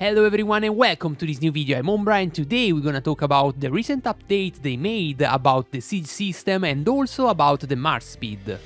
Hello everyone and welcome to this new video. I'm Ombra and today we're gonna talk about the recent update they made about the siege system and also about the march speed.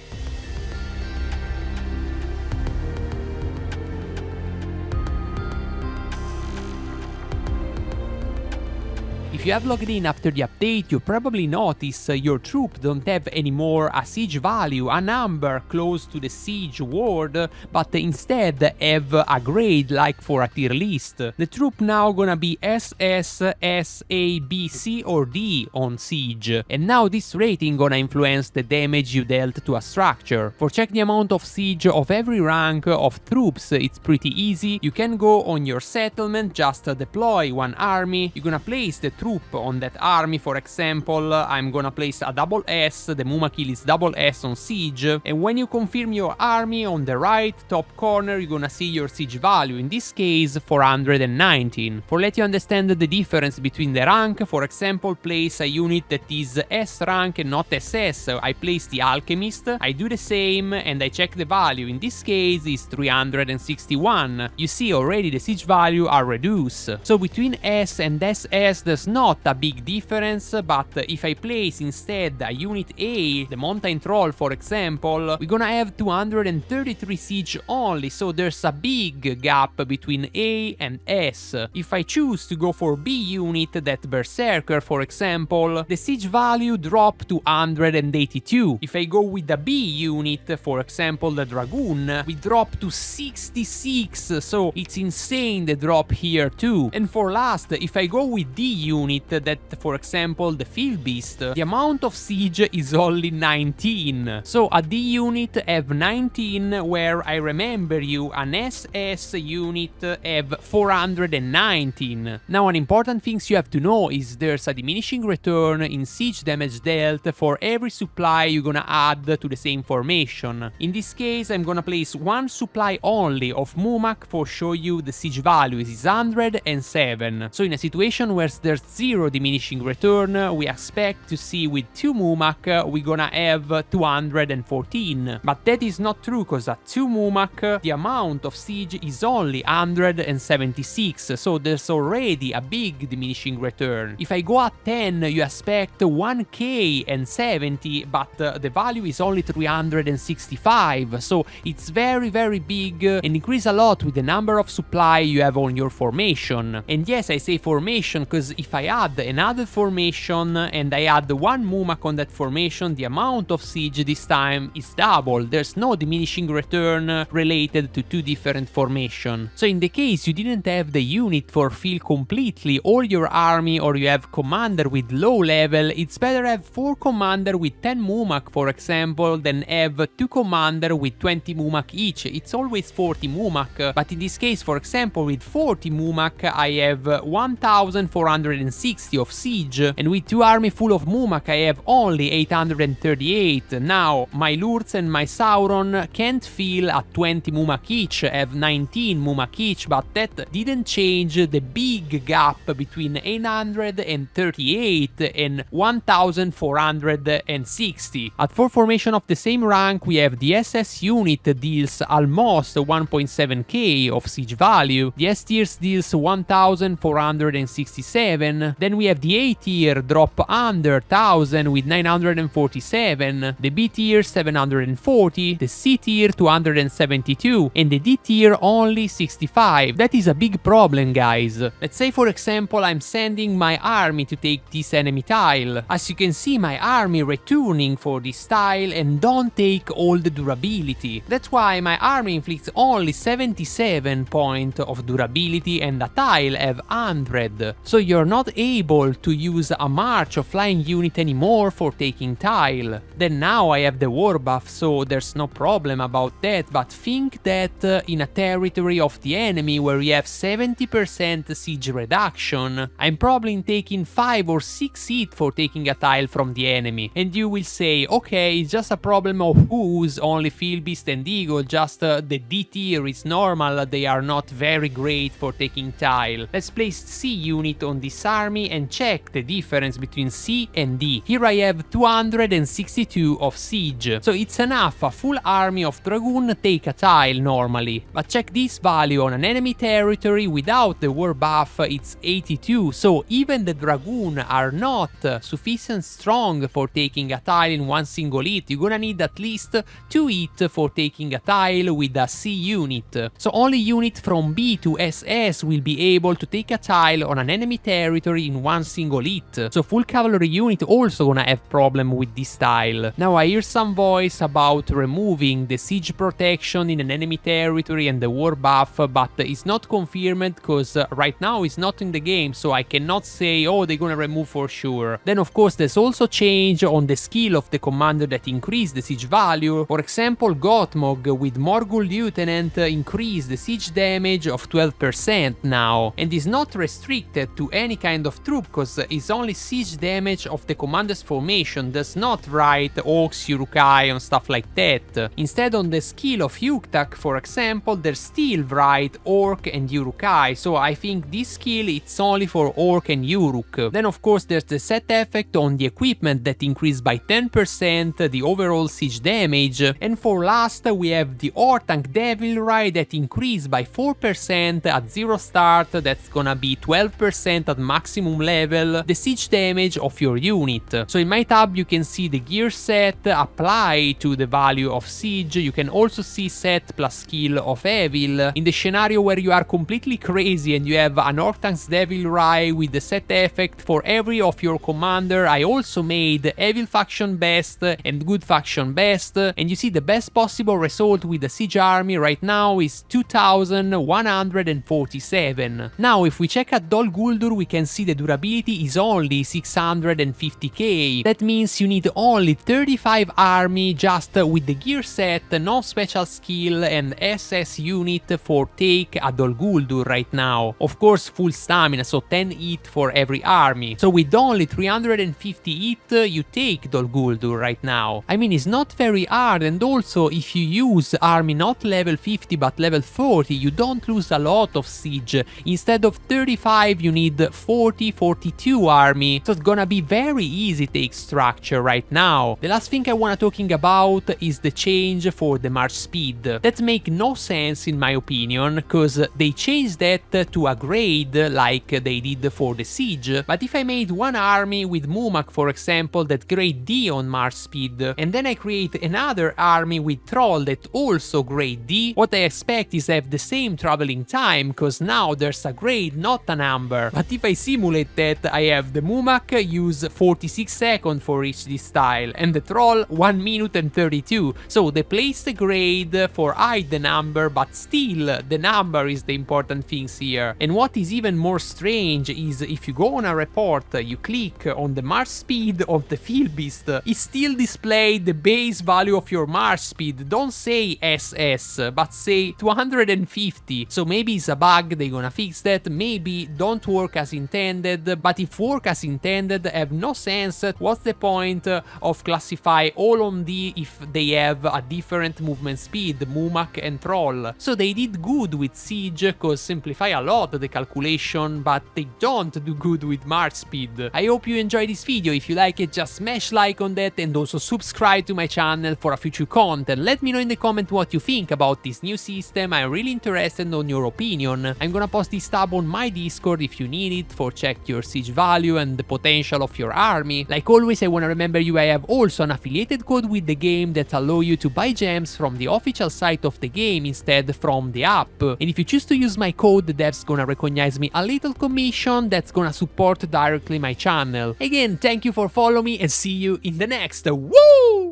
If you have logged in after the update, you probably notice your troop don't have anymore a siege value, a number close to the siege ward, but instead have a grade like for a tier list. The troop now gonna be SS, S, A, B, C or D on siege, and now this rating gonna influence the damage you dealt to a structure. For check the amount of siege of every rank of troops, it's pretty easy. You can go on your settlement, just deploy one army, you're gonna place the troop on that army. For example, I'm gonna place a double S, the Mumakil is double S on siege, and when you confirm your army on the right top corner you're gonna see your siege value, in this case 419. For let you understand the difference between the rank, for example, place a unit that is S rank and not SS. I place the Alchemist, I do the same and I check the value, in this case is 361. You see already the siege value are reduced. So between S and SS there's not a big difference, but if I place instead a unit A, the Mountain Troll for example, we're gonna have 233 siege only, so there's a big gap between A and S. If I choose to go for B unit, that Berserker for example, the siege value drop to 182. If I go with the B unit, for example the Dragoon, we drop to 66, so it's insane the drop here too. And for last, if I go with D unit, that for example the Field Beast, the amount of siege is only 19. So a D unit have 19, where I remember you an SS unit have 419. Now an important thing you have to know is there's a diminishing return in siege damage dealt for every supply you're gonna add to the same formation. In this case I'm gonna place one supply only of Mumak for show you the siege value is 107. So in a situation where there's zero diminishing return, we expect to see with 2 Mumak we're gonna have 214. But that is not true, cause at 2 Mumak the amount of siege is only 176, so there's already a big diminishing return. If I go at 10 you expect 1k and 70, but the value is only 365, so it's very big and increase a lot with the number of supply you have on your formation. And yes, I say formation cause if I add another formation and I add 1 Mumak on that formation, the amount of siege this time is double. There's no diminishing return related to 2 different formations. So in the case you didn't have the unit for fill completely all your army, or you have commander with low level, it's better have 4 commander with 10 Mumak for example than have 2 commander with 20 Mumak each. It's always 40 Mumak, but in this case for example with 40 Mumak I have 1460 of siege, and with 2 army full of Mumak I have only 838. Now my Lurtz and my Sauron can't fill at 20 Mumak each, have 19 Mumak each, but that didn't change the big gap between 838 and 1460. At 4 formation of the same rank we have the SS unit deals almost 1.7k of siege value, the S tiers deals 1467, then we have the A tier drop under 1000 with 947, the B tier 740, the C tier 272, and the D tier only 65. That is a big problem, guys. Let's say for example I'm sending my army to take this enemy tile. As you can see my army returning for this tile and don't take all the durability. That's why my army inflicts only 77 points of durability and a tile have 100. So you're not able to use a march or flying unit anymore for taking tile. Then now I have the war buff, so there's no problem about that, but think that in a territory of the enemy where you have 70% siege reduction, I'm probably taking 5 or 6 hit for taking a tile from the enemy. And you will say, okay, it's just a problem of who's only Field Beast and Eagle, just the D tier is normal, they are not very great for taking tile. Let's place C unit on this army army and check the difference between C and D. Here I have 262 of siege, so it's enough a full army of dragoon take a tile normally. But check this value on an enemy territory without the war buff, it's 82, so even the dragoon are not sufficient strong for taking a tile in one single hit. You're gonna need at least 2 hits for taking a tile with a C unit. So only unit from B to SS will be able to take a tile on an enemy territory in one single hit. So full cavalry unit also gonna have problem with this tile. Now I hear some voice about removing the siege protection in an enemy territory and the war buff, but it's not confirmed because right now it's not in the game, so I cannot say, oh, they're gonna remove for sure. Then of course there's also change on the skill of the commander that increase the siege value. For example, Gottmog with Morgul Lieutenant increase the siege damage of 12% now, and is not restricted to any kind of troop because it's only siege damage of the commander's formation, does not write Orcs, Urukai and stuff like that. Instead on the skill of Yuktak, for example, there's still write Orc and Urukai, so I think this skill it's only for Orc and Uruk. Then of course there's the set effect on the equipment that increased by 10% the overall siege damage, and for last we have the Ortank Devilry that increased by 4% at 0 start, that's gonna be 12% at maximum level, the siege damage of your unit. So in my tab you can see the gear set apply to the value of siege. You can also see set plus skill of evil. In the scenario where you are completely crazy and you have an Ortank's Devilry with the set effect for every of your commander, I also made evil faction best and good faction best, and you see the best possible result with the siege army right now is 2147. Now if we check at Dol Guldur we can see the durability is only 650k. That means you need only 35 army just with the gear set, no special skill and SS unit for take a Dol Guldur right now. Of course full stamina, so 10 hit for every army. So with only 350 hit you take Dol Guldur right now. I mean it's not very hard, and also if you use army not level 50 but level 40 you don't lose a lot of siege. Instead of 35 you need 40-42 army, so it's gonna be very easy take structure right now. The last thing I wanna talking about is the change for the march speed. That make no sense in my opinion, cause they changed that to a grade like they did for the siege. But if I made one army with Mumak for example that grade D on march speed, and then I create another army with Troll that also grade D, what I expect is have the same traveling time, cause now there's a grade not a number. But if I simulate that, I have the Mumak use 46 seconds for reach this tile, and the Troll 1 minute and 32, so they place the grade for hide the number, but still the number is the important things here. And what is even more strange is if you go on a report, you click on the march speed of the field beast, it still displays the base value of your march speed. Don't say SS, but say 250. So maybe it's a bug, they're gonna fix that, maybe don't work as intended, but if work as intended have no sense, what's the point of classify all on D if they have a different movement speed, Mumak and Troll? So they did good with Siege, cause simplify a lot the calculation, but they don't do good with march speed. I hope you enjoyed this video. If you like it, just smash like on that and also subscribe to my channel for a future content. Let me know in the comment what you think about this new system. I'm really interested on your opinion. I'm gonna post this tab on my Discord if you need it for check your siege value and the potential of your army. Like always, I wanna remember you I have also an affiliated code with the game that allow you to buy gems from the official site of the game instead from the app. And if you choose to use my code, the devs gonna recognize me a little commission that's gonna support directly my channel. Again, thank you for following me and see you in the next. Woo!